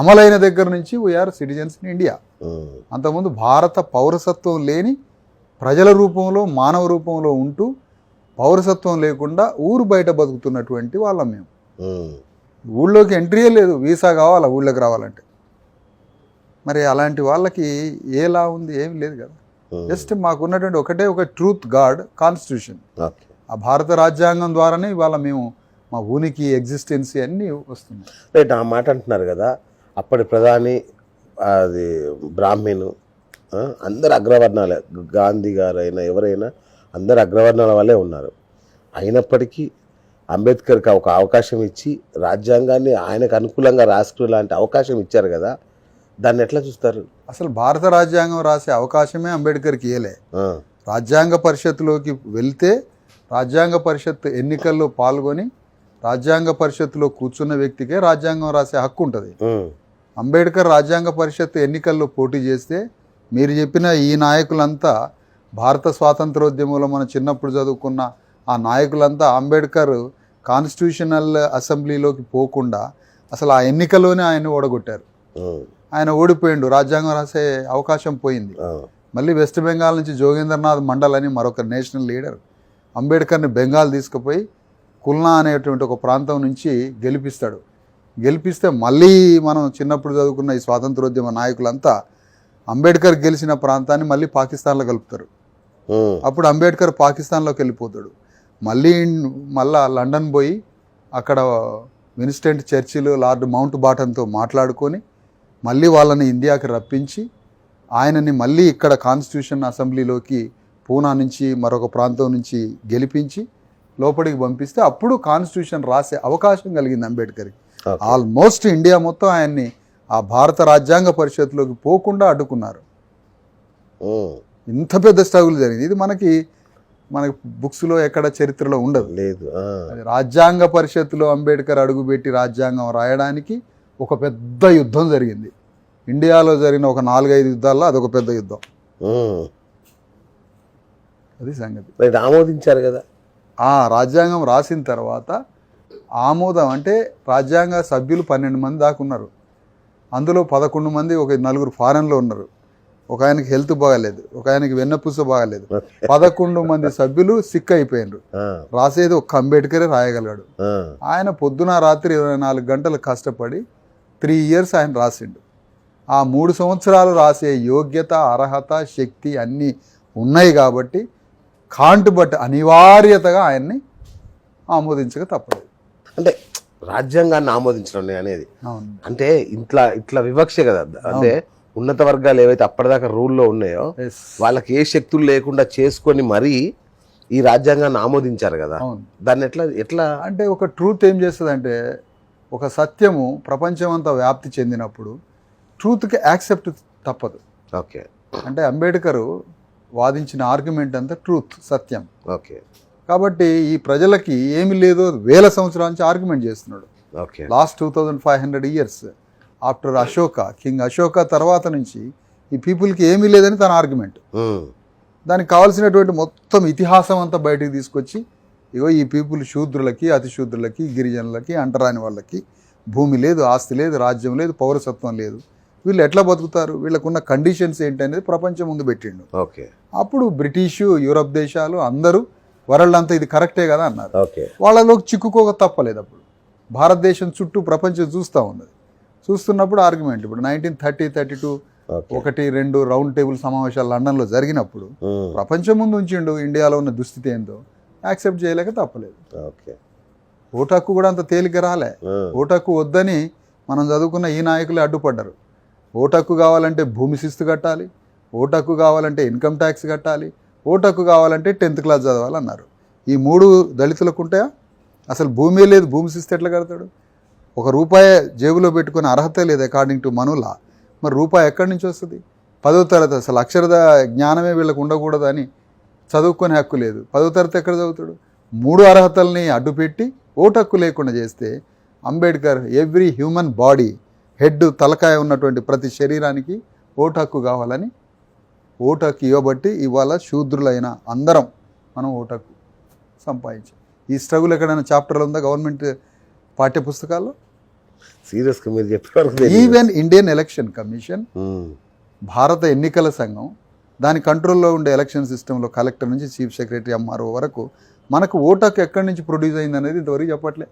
అమలైన దగ్గర నుంచి we are citizens in India. అంతకుముందు భారత పౌరసత్వం లేని ప్రజల రూపంలో మానవ రూపంలో ఉంటూ పౌరసత్వం లేకుండా ఊరు బయట బతుకుతున్నటువంటి వాళ్ళం మేము. ఊళ్ళోకి ఎంట్రీయే లేదు, వీసా కావాలా ఊళ్ళోకి రావాలంటే. మరి అలాంటి వాళ్ళకి ఏ లా ఉంది? ఏమి లేదు కదా. జస్ట్ మాకున్నటువంటి ఒక ట్రూత్ గాడ్ కాన్స్టిట్యూషన్. ఆ భారత రాజ్యాంగం ద్వారానే ఇవాళ మేము మా ఊనికి ఎగ్జిస్టెన్సీ అన్నీ వస్తున్నాయి. రైట్, ఆ మాట అంటున్నారు కదా, అప్పటి ప్రధాని అది బ్రాహ్మణు, అందరు అగ్రవర్ణాలే, గాంధీ గారు అయినా ఎవరైనా అందరు అగ్రవర్ణాల వాళ్ళే ఉన్నారు. అయినప్పటికీ అంబేద్కర్కి ఒక అవకాశం ఇచ్చి రాజ్యాంగాన్ని ఆయనకు అనుకూలంగా రాసుకునే లాంటి అవకాశం ఇచ్చారు కదా, దాన్ని ఎట్లా చూస్తారు? అసలు భారత రాజ్యాంగం రాసే అవకాశమే అంబేద్కర్కి ఇయ్యలే. రాజ్యాంగ పరిషత్తులోకి వెళ్తే రాజ్యాంగ పరిషత్ ఎన్నికల్లో పాల్గొని రాజ్యాంగ పరిషత్తులో కూర్చున్న వ్యక్తికే రాజ్యాంగం రాసే హక్కు ఉంటుంది. అంబేద్కర్ రాజ్యాంగ పరిషత్ ఎన్నికల్లో పోటీ చేస్తే మీరు చెప్పిన ఈ నాయకులంతా భారత స్వాతంత్రోద్యమంలో మనం చిన్నప్పుడు చదువుకున్న ఆ నాయకులంతా అంబేద్కర్ కాన్స్టిట్యూషనల్ అసెంబ్లీలోకి పోకుండా అసలు ఆ ఎన్నికలోనే ఆయన ఓడగొట్టారు. ఆయన ఓడిపోయిండు, రాజ్యాంగం రాసే అవకాశం పోయింది. మళ్ళీ వెస్ట్ బెంగాల్ నుంచి జోగేంద్రనాథ్ మండల్ అని మరొక నేషనల్ లీడర్ అంబేద్కర్ని బెంగాల్ తీసుకుపోయి కుల్నా అనేటువంటి ఒక ప్రాంతం నుంచి గెలిపిస్తే మళ్ళీ మనం చిన్నప్పుడు చదువుకున్న ఈ స్వాతంత్రోద్యమ నాయకులంతా అంబేద్కర్ గెలిచిన ప్రాంతాన్ని మళ్ళీ పాకిస్తాన్లో కలుపుతారు. అప్పుడు అంబేద్కర్ పాకిస్తాన్లోకి వెళ్ళిపోతాడు. మళ్ళా లండన్ పోయి అక్కడ విన్స్టన్ చర్చిల్, లార్డ్ మౌంట్ బాటన్తో మాట్లాడుకొని మళ్ళీ వాళ్ళని ఇండియాకి రప్పించి ఆయనని మళ్ళీ ఇక్కడ కాన్స్టిట్యూషన్ అసెంబ్లీలోకి పూనా నుంచి మరొక ప్రాంతం నుంచి గెలిపించి లోపలికి పంపిస్తే అప్పుడు కాన్స్టిట్యూషన్ రాసే అవకాశం కలిగింది అంబేద్కర్కి. ఆల్మోస్ట్ ఇండియా మొత్తం ఆయన్ని ఆ భారత రాజ్యాంగ పరిషత్తులోకి పోకుండా అడ్డుకున్నారు. ఇంత పెద్ద స్ట్రగుల్ జరిగింది. ఇది మనకి బుక్స్లో ఎక్కడ చరిత్రలో ఉండదు. లేదు. రాజ్యాంగ పరిషత్తులో అంబేద్కర్ అడుగుపెట్టి రాజ్యాంగం రాయడానికి ఒక పెద్ద యుద్ధం జరిగింది. ఇండియాలో జరిగిన ఒక 4-5 యుద్ధాల్లో అదొక పెద్ద యుద్ధం. అది సంగతి. ఆమోదించారు కదా. రాజ్యాంగం రాసిన తర్వాత ఆమోదం అంటే రాజ్యాంగ సభ్యులు 12 మంది దాకా ఉన్నారు. అందులో 11 మంది, ఒక 4 ఫారెన్లో ఉన్నారు. ఒక ఆయనకి హెల్త్ బాగాలేదు, ఒక ఆయనకి వెన్నపూస బాగాలేదు. 11 మంది సభ్యులు సిక్ అయిపోయినారు. రాసేది ఒక్క అంబేద్కరే రాయగలిగాడు. ఆయన పొద్దున రాత్రి 24 గంటలు కష్టపడి 3 years ఆయన రాసిండు. ఆ 3 సంవత్సరాలు రాసే యోగ్యత, అర్హత, శక్తి అన్నీ ఉన్నాయి కాబట్టి బట్ అనివార్యతగా ఆయన్ని ఆమోదించక తప్పలేదు. అంటే రాజ్యాంగాన్ని ఆమోదించడం అనేది అంటే ఇట్లా వివక్ష కదా. అంటే ఉన్నత వర్గాలు ఏవైతే అప్పటిదాకా రూల్లో ఉన్నాయో వాళ్ళకి ఏ శక్తులు లేకుండా చేసుకొని మరీ ఈ రాజ్యాంగాన్ని ఆమోదించారు కదా. దాన్ని ఎట్లా అంటే ఒక ట్రూత్ ఏం చేస్తుంది అంటే, ఒక సత్యము ప్రపంచం అంతా వ్యాప్తి చెందినప్పుడు ట్రూత్కి యాక్సెప్ట్ తప్పదు. ఓకే. అంటే అంబేద్కర్ వాదించిన ఆర్గ్యుమెంట్ అంతా ట్రూత్, సత్యం. ఓకే. కాబట్టి ఈ ప్రజలకి ఏమి లేదో 1000 సంవత్సరాల నుంచి ఆర్గ్యుమెంట్ చేస్తున్నాడు. Okay. Last 2500 years after Ashoka, king Ashoka తర్వాత నుంచి ఈ పీపుల్కి ఏమీ లేదని తన ఆర్గ్యుమెంట్. దానికి కావాల్సినటువంటి మొత్తం ఇతిహాసం అంతా బయటకు తీసుకొచ్చి, ఇగో ఈ పీపుల్ శూద్రులకి, అతిశూద్రులకి, గిరిజనులకి, అంటరాని వాళ్ళకి భూమి లేదు, ఆస్తి లేదు, రాజ్యం లేదు, పౌరసత్వం లేదు, వీళ్ళు ఎట్లా బతుకుతారు, వీళ్ళకున్న కండిషన్స్ ఏంటి అనేది ప్రపంచం ముందు పెట్టిండు. ఓకే. అప్పుడు బ్రిటిషు, యూరప్ దేశాలు అందరూ వరల్డ్ అంతా ఇది కరెక్టే కదా అన్నారు. ఓకే. వాళ్ళలోకి చిక్కుకోక తప్పలేదు. అప్పుడు భారతదేశం చుట్టూ ప్రపంచం చూస్తూ ఉన్నది. చూస్తున్నప్పుడు ఆర్గ్యుమెంట్, ఇప్పుడు 1932 1-2 రౌండ్ టేబుల్ సమావేశాలు లండన్లో జరిగినప్పుడు ప్రపంచం ముందు ఉంచిండు ఇండియాలో ఉన్న దుస్థితి ఏందో, యాక్సెప్ట్ చేయలేక తప్పలేదు. ఓకే. ఓటు హక్కు కూడా అంత తేలిక రాలే. ఓటు హక్కు వద్దని మనం చదువుకున్న ఈ నాయకులే అడ్డుపడ్డారు. ఓటు హక్కు కావాలంటే భూమి శిస్తు కట్టాలి, ఓటు హక్కు కావాలంటే ఇన్కమ్ ట్యాక్స్ కట్టాలి, ఓటు హక్కు కావాలంటే 10th క్లాస్ చదవాలన్నారు. ఈ 3 దళితులకు ఉంటాయా? అసలు భూమి లేదు, భూమి శిస్తు ఎట్లా కడతాడు? ₹1 జేబులో పెట్టుకునే అర్హత లేదు అకార్డింగ్ టు మనులా. మరి రూపాయి ఎక్కడి నుంచి వస్తుంది? 10వ తరగతి అసలు అక్షరద జ్ఞానమే వీళ్ళకు ఉండకూడదు అని చదువుకునే హక్కు లేదు. 10వ తరగతి ఎక్కడ చదువుతాడు? 3 అర్హతల్ని అడ్డుపెట్టి ఓటు హక్కు లేకుండా చేస్తే Ambedkar every human body head, తలకాయ ఉన్నటువంటి ప్రతి శరీరానికి ఓటు హక్కు కావాలని ఓటు హక్కు ఇవ్వబట్టి ఇవాళ శూద్రులైన అందరం మనం ఓటు హక్కు సంపాదించాం. ఈ స్ట్రగుల్ ఎక్కడైనా చాప్టర్లు ఉందా గవర్నమెంట్ పాఠ్య పుస్తకాల్లో? సీరియస్గా మీరు చెప్పే వరకు తెలియదు. ఈవెన్ ఇండియన్ ఎలక్షన్ కమిషన్, ఉమ్, భారత ఎన్నికల సంఘం, దాని కంట్రోల్లో ఉండే ఎలక్షన్ సిస్టంలో కలెక్టర్ నుంచి చీఫ్ సెక్రటరీ ఎంఆర్ఓ వరకు మనకు ఓటాకు ఎక్కడి నుంచి ప్రొడ్యూస్ అయింది అనేది ఇంతవరకు చెప్పట్లే.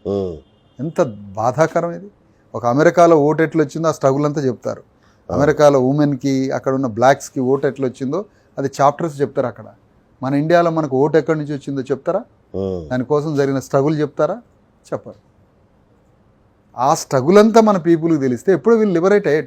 ఉమ్, ఎంత బాధాకరం ఇది. ఒక అమెరికాలో ఓటు ఎట్లా వచ్చిందో ఆ స్ట్రగుల్ అంతా చెప్తారు. అమెరికాలో ఉమెన్కి, అక్కడ ఉన్న బ్లాక్స్కి ఓటు ఎట్లా వచ్చిందో అది చాప్టర్స్ చెప్తారు అక్కడ. మన ఇండియాలో మనకు ఓటు ఎక్కడి నుంచి వచ్చిందో చెప్తారా? దానికోసం జరిగిన స్ట్రగుల్ చెప్తారా? చెప్పరు. ఆ స్ట్రగుల్ అంతా మన పీపుల్కి తెలిస్తే ఎప్పుడు వీళ్ళు లిబరేట్ అయ్యేట